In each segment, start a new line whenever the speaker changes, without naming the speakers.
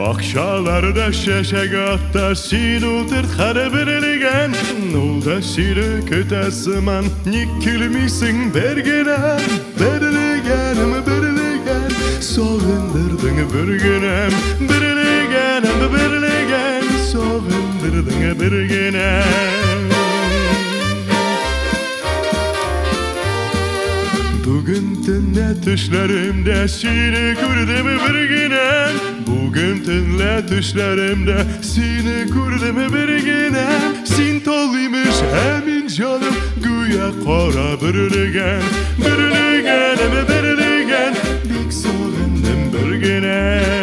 Bakşalarda şeşek atta sin ultırt hara birligen Ulda siri kötesiman nikilmisin bergenem Birligenim birligen Sovindırdın birgenem Birligenim birligen Sovindırdın birgenem Bugün tünne düşlerimde seni gördüm bir günem Bugün tünne düşlerimde seni gördüm bir günem Sin toluymuş emin canım güya kara birligen Birligenim birligen Bik soğundum bir günem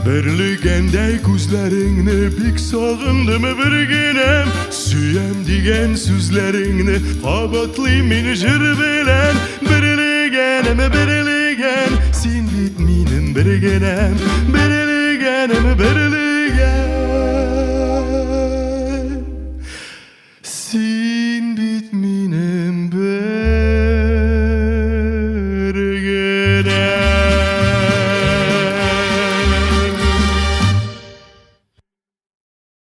Birligende gözlerini pek sağındım bir günem Süyem digen sözlerini kabatlayım injir bilen Birligenim birligen Sin bitminin bir günem Birligenim birligen